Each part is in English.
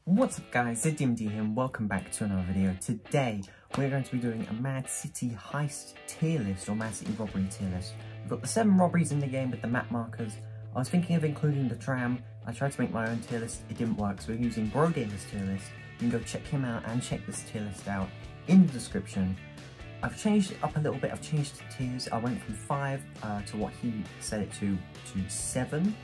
What's up guys, ZDMD here and welcome back to another video. Today we're going to be doing a Mad City Heist tier list or Mad City Robbery tier list. We've got the 7 robberies in the game with the map markers. I was thinking of including the tram. I tried to make my own tier list, it didn't work, so we're using BroGamer's tier list. You can go check him out and check this tier list out in the description. I've changed it up a little bit, I've changed the tiers. I went from 5 to what he set it to 7.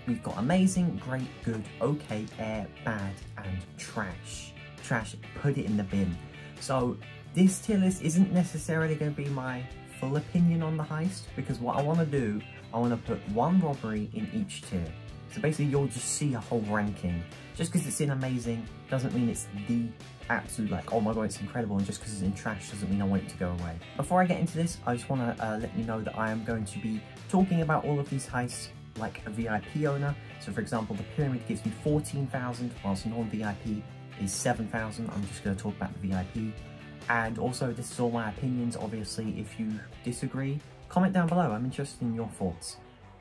We've got amazing, great, good, okay, air, bad, and trash. Trash, put it in the bin. So this tier list isn't necessarily going to be my full opinion on the heist, because what I want to do, I want to put one robbery in each tier. So basically you'll just see a whole ranking. Just because it's in amazing doesn't mean it's the absolute like, oh my god, it's incredible, and just because it's in trash doesn't mean I want it to go away. Before I get into this, I just want to let you know that I am going to be talking about all of these heists like a VIP owner. So for example, the pyramid gives me 14,000 whilst non-VIP is 7,000. I'm just going to talk about the VIP. And also, this is all my opinions. Obviously, if you disagree, comment down below. I'm interested in your thoughts.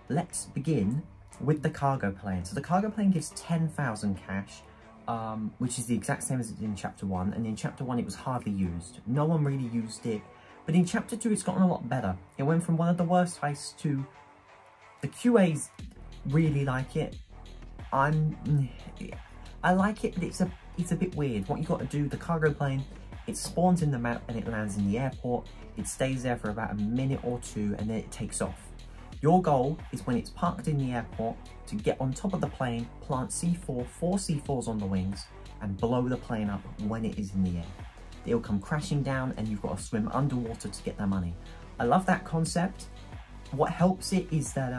Let's begin with the cargo plane. So the cargo plane gives 10,000 cash, which is the exact same as it did in chapter 1. And in chapter 1 it was hardly used. No one really used it. But in chapter 2 it's gotten a lot better. It went from one of the worst heists to the QAs really like it. I like it, but it's a bit weird. What you got to do, the cargo plane, it spawns in the map and it lands in the airport. It stays there for about a minute or two and then it takes off. Your goal is when it's parked in the airport to get on top of the plane, plant C4, 4 C4s on the wings, and blow the plane up when it is in the air. It'll come crashing down and you've got to swim underwater to get their money. I love that concept. What helps it is that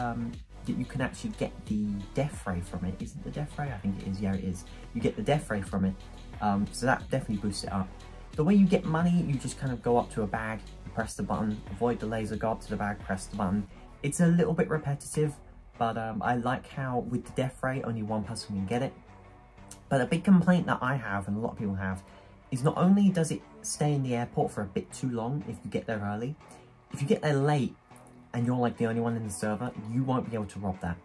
that you can actually get the death ray from it. Is it the death ray? I think it is. Yeah, it is. You get the death ray from it. So that definitely boosts it up. The way you get money, you just kind of go up to a bag, press the button, avoid the laser, go up to the bag, press the button. It's a little bit repetitive, but I like how with the death ray, only one person can get it. But a big complaint that I have, and a lot of people have, is not only does it stay in the airport for a bit too long if you get there early, if you get there late, and you're like the only one in the server, you won't be able to rob that.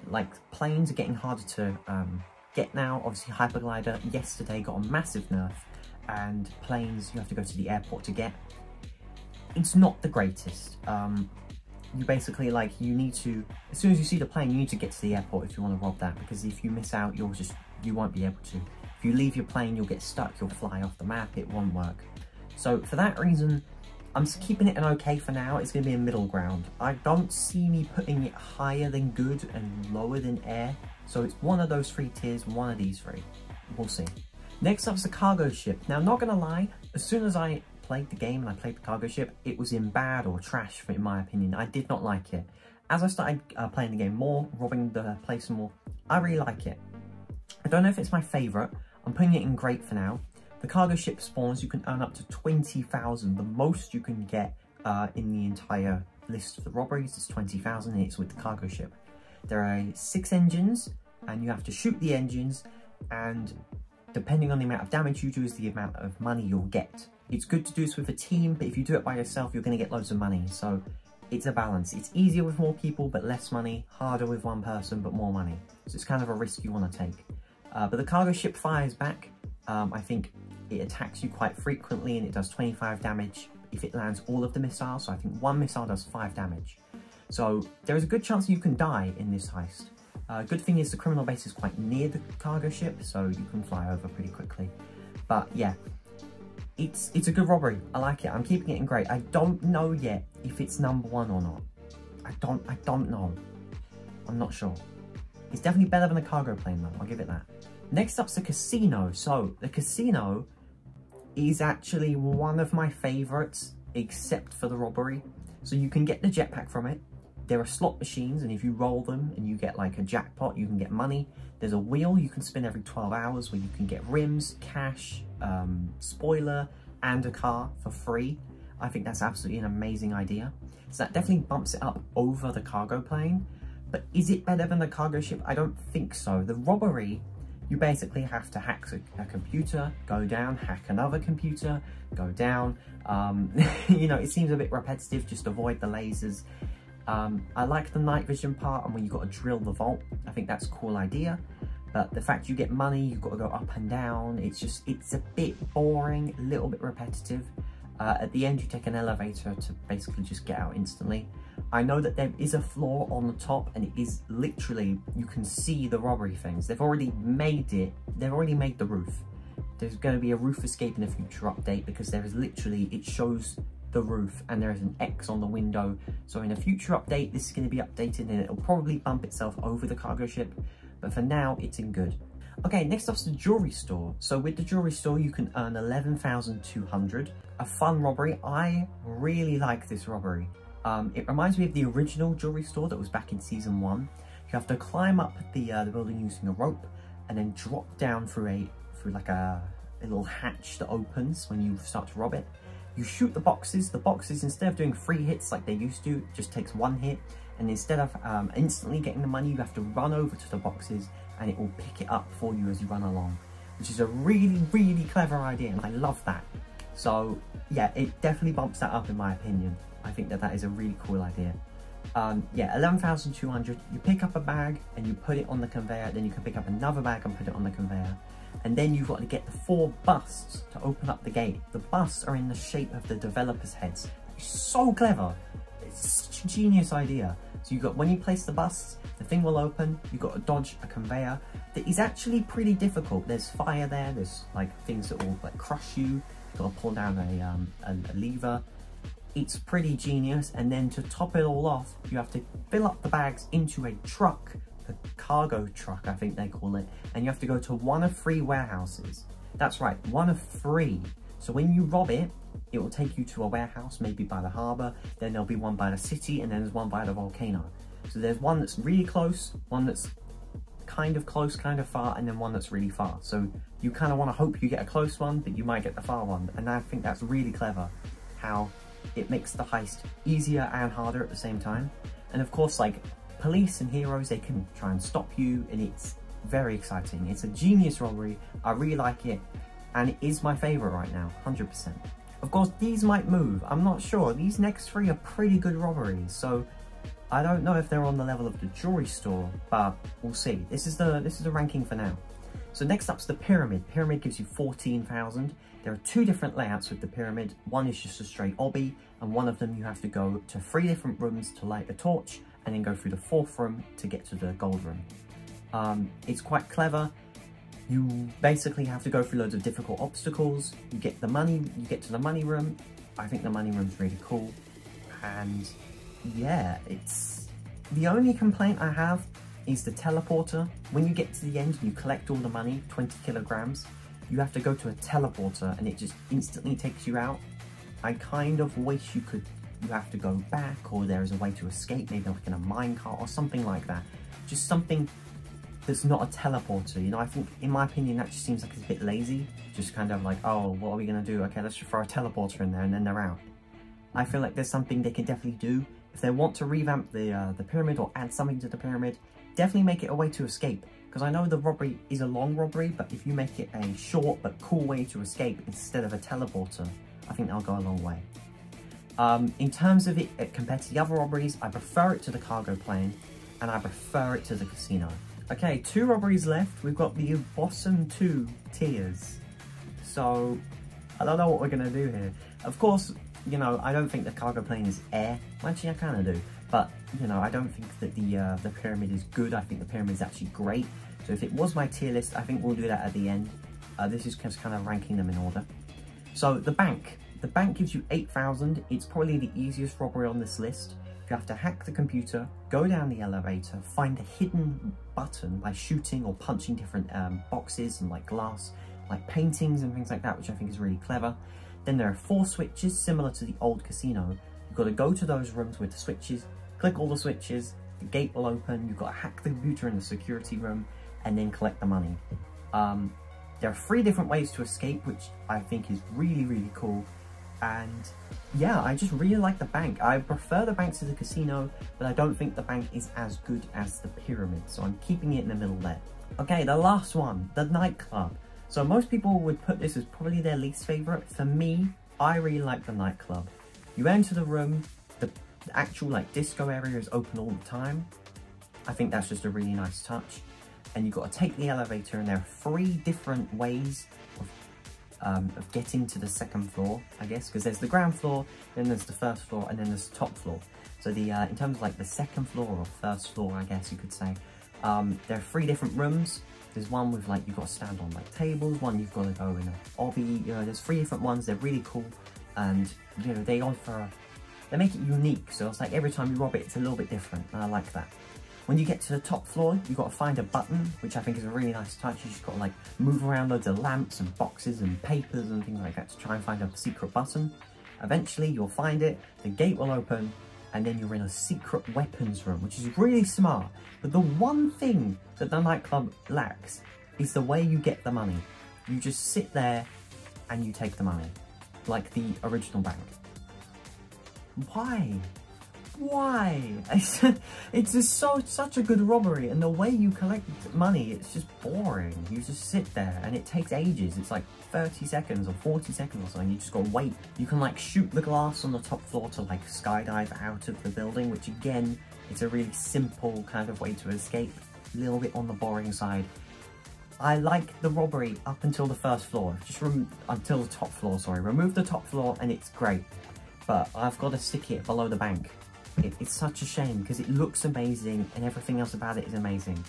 Like, planes are getting harder to get now. Obviously, Hyperglider yesterday got a massive nerf, and planes you have to go to the airport to get. It's not the greatest. You basically, like, you need to, as soon as you see the plane, you need to get to the airport if you want to rob that, because if you miss out, you won't be able to. If you leave your plane, you'll get stuck, you'll fly off the map, it won't work. So for that reason, I'm just keeping it an okay for now. It's going to be a middle ground. I don't see me putting it higher than good and lower than air. So it's one of those 3 tiers, one of these 3. We'll see. Next up is the cargo ship. Now, not going to lie, as soon as I played the game and I played the cargo ship, it was in bad or trash, in my opinion. I did not like it. As I started playing the game more, robbing the place more, I really like it. I don't know if it's my favourite. I'm putting it in great for now. The cargo ship spawns, you can earn up to 20,000. The most you can get in the entire list of the robberies is 20,000, and it's with the cargo ship. There are 6 engines, and you have to shoot the engines, and depending on the amount of damage you do is the amount of money you'll get. It's good to do this with a team, but if you do it by yourself, you're going to get loads of money. So it's a balance. It's easier with more people, but less money. Harder with one person, but more money. So it's kind of a risk you want to take. But the cargo ship fires back. I think it attacks you quite frequently and it does 25 damage if it lands all of the missiles. So I think 1 missile does 5 damage. So there is a good chance you can die in this heist. Good thing is the criminal base is quite near the cargo ship, so you can fly over pretty quickly. But yeah, it's a good robbery. I like it. I'm keeping it in great. I don't know yet if it's number 1 or not. I don't know. I'm not sure. It's definitely better than the cargo plane though, I'll give it that. Next up's the casino. So the casino is actually one of my favourites, except for the robbery. So you can get the jetpack from it. There are slot machines, and if you roll them and you get like a jackpot, you can get money. There's a wheel you can spin every 12 hours where you can get rims, cash, spoiler, and a car for free. I think that's absolutely an amazing idea. So that definitely bumps it up over the cargo plane. But is it better than the cargo ship? I don't think so. The robbery, you basically have to hack a computer, go down, hack another computer, go down. You know, it seems a bit repetitive, just avoid the lasers. I like the night vision part and when you've got to drill the vault. I think that's a cool idea. But the fact you get money, you've got to go up and down. It's a bit boring, a little bit repetitive. At the end, you take an elevator to basically just get out instantly. I know that there is a floor on the top, and it is literally, you can see the robbery things. They've already made it. They've already made the roof. There's going to be a roof escape in a future update, because there is literally, it shows the roof and there is an X on the window. So in a future update, this is going to be updated and it'll probably bump itself over the cargo ship. But for now, it's in good. Okay, next up's the jewelry store. So with the jewelry store, you can earn 11,200. A fun robbery. I really like this robbery. It reminds me of the original jewelry store that was back in season 1. You have to climb up the building using a rope and then drop down through like a little hatch that opens when you start to rob it. You shoot the boxes. The boxes, instead of doing 3 hits like they used to, it just takes 1 hit. And instead of instantly getting the money, you have to run over to the boxes and it will pick it up for you as you run along, which is a really, really clever idea, and I love that. So yeah, it definitely bumps that up in my opinion. I think that is a really cool idea. Yeah, 11,200, you pick up a bag and you put it on the conveyor, then you can pick up another bag and put it on the conveyor. And then you've got to get the 4 busts to open up the gate. The busts are in the shape of the developers' heads. It's so clever. It's such a genius idea. So you've got, when you place the busts, the thing will open, you've got to dodge a conveyor that is actually pretty difficult. There's fire there, there's like things that will like crush you. You've got to pull down a lever. It's pretty genius. And then to top it all off, you have to fill up the bags into a truck, a cargo truck, I think they call it. And you have to go to one of 3 warehouses. That's right, one of 3. So when you rob it, it will take you to a warehouse, maybe by the harbour, then there'll be one by the city, and then there's one by the volcano. So there's one that's really close, one that's kind of close, kind of far, and then one that's really far. So you kind of want to hope you get a close one, but you might get the far one. And I think that's really clever, how it makes the heist easier and harder at the same time. And of course, like, police and heroes, they can try and stop you, and it's very exciting. It's a genius robbery. I really like it, and it is my favourite right now, 100%. Of course, these might move. I'm not sure. These next 3 are pretty good robberies, so I don't know if they're on the level of the jewelry store, but we'll see. This is the ranking for now. So next up's the pyramid. Pyramid gives you 14,000. There are 2 different layouts with the pyramid. One is just a straight obby, and one of them you have to go to 3 different rooms to light a torch, and then go through the 4th room to get to the gold room. It's quite clever. You basically have to go through loads of difficult obstacles. You get the money, you get to the money room. I think the money room's really cool. And yeah, it's... The only complaint I have is the teleporter. When you get to the end and you collect all the money, 20 kilograms, you have to go to a teleporter and it just instantly takes you out. I kind of wish you have to go back, or there is a way to escape, maybe like in a minecart or something like that. Just something that's not a teleporter, you know. I think, in my opinion, that just seems like it's a bit lazy. Just kind of like, oh, what are we gonna do? Okay, let's just throw a teleporter in there and then they're out. I feel like there's something they can definitely do. If they want to revamp the pyramid or add something to the pyramid, definitely make it a way to escape. Because I know the robbery is a long robbery, but if you make it a short but cool way to escape instead of a teleporter, I think that'll go a long way. In terms of it compared to the other robberies, I prefer it to the cargo plane, and I prefer it to the casino. Okay, 2 robberies left. We've got the bottom 2 tiers. So, I don't know what we're going to do here. Of course, you know, I don't think the cargo plane is air. Actually, I kind of do. But, you know, I don't think that the pyramid is good. I think the pyramid is actually great. So if it was my tier list, I think we'll do that at the end. This is just kind of ranking them in order. So, the bank. The bank gives you 8,000. It's probably the easiest robbery on this list. You have to hack the computer, go down the elevator, find a hidden button by shooting or punching different boxes and like glass, like paintings and things like that, which I think is really clever. Then there are 4 switches similar to the old casino. You've got to go to those rooms with the switches, click all the switches, the gate will open, you've got to hack the computer in the security room, and then collect the money. There are 3 different ways to escape, which I think is really, really cool. And yeah, I just really like the bank. I prefer the bank to the casino, but I don't think the bank is as good as the pyramid, so I'm keeping it in the middle there. Okay, the last one, the nightclub. So most people would put this as probably their least favourite. For me, I really like the nightclub. You enter the room, the actual like disco area is open all the time. I think that's just a really nice touch. and you've got to take the elevator, and there are 3 different ways of getting to the second floor, I guess, because there's the ground floor, then there's the first floor, and then there's the top floor. So in terms of like the second floor or first floor, I guess you could say, there are 3 different rooms. There's one with like, you've got to stand on like tables, one you've got to go in a obby, there's 3 different ones. They're really cool, and they make it unique, so it's like every time you rob it, it's a little bit different, and I like that. When you get to the top floor, you've got to find a button, which I think is a really nice touch. You just got to like move around loads of lamps and boxes and papers and things like that to try and find a secret button. Eventually, you'll find it, the gate will open, and then you're in a secret weapons room, which is really smart. But the one thing that the nightclub lacks is the way you get the money. You just sit there and you take the money, like the original bank. Why? Why? It's just such a good robbery, and the way you collect money, it's just boring. You just sit there and it takes ages. It's like 30 seconds or 40 seconds or something. You just gotta wait. You can like shoot the glass on the top floor to like skydive out of the building, which again, it's a really simple kind of way to escape. A little bit on the boring side. I like the robbery up until the first floor, until the top floor, sorry. Remove the top floor and it's great, but I've got to stick it below the bank. It's such a shame because it looks amazing and everything else about it is amazing.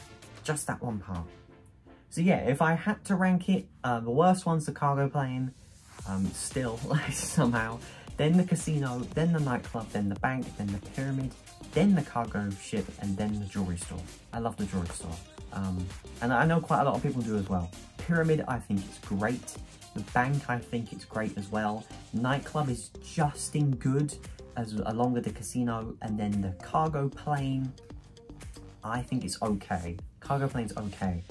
Just that one part. So yeah, if I had to rank it, the worst one's the cargo plane, still, somehow. Then the casino, then the nightclub, then the bank, then the pyramid, then the cargo ship, and then the jewelry store. I love the jewelry store. And I know quite a lot of people do as well. Pyramid, I think it's great. The bank, I think it's great as well. Nightclub is just in good, along with the casino, and then the cargo plane, I think it's okay. Cargo plane's okay.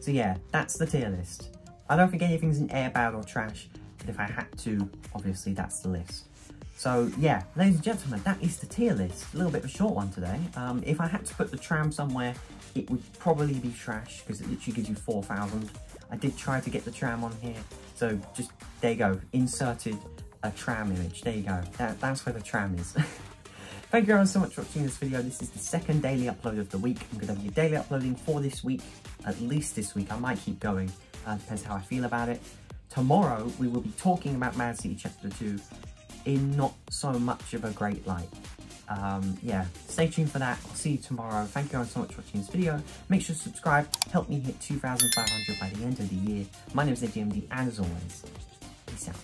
So yeah, that's the tier list. I don't think anything's in air, bad or trash, but if I had to, obviously that's the list. So yeah, ladies and gentlemen, that is the tier list. A little bit of a short one today. If I had to put the tram somewhere, it would probably be trash, because it literally gives you 4,000. I did try to get the tram on here, so just, there you go, inserted a tram image. There you go. That's where the tram is. Thank you everyone so much for watching this video. This is the second daily upload of the week. I'm going to be daily uploading for this week, at least this week. I might keep going. Depends how I feel about it. Tomorrow, we will be talking about Mad City Chapter 2 in not so much of a great light. Yeah, stay tuned for that. I'll see you tomorrow. Thank you everyone so much for watching this video. Make sure to subscribe. Help me hit 2,500 by the end of the year. My name is ZDMD, and as always, peace out.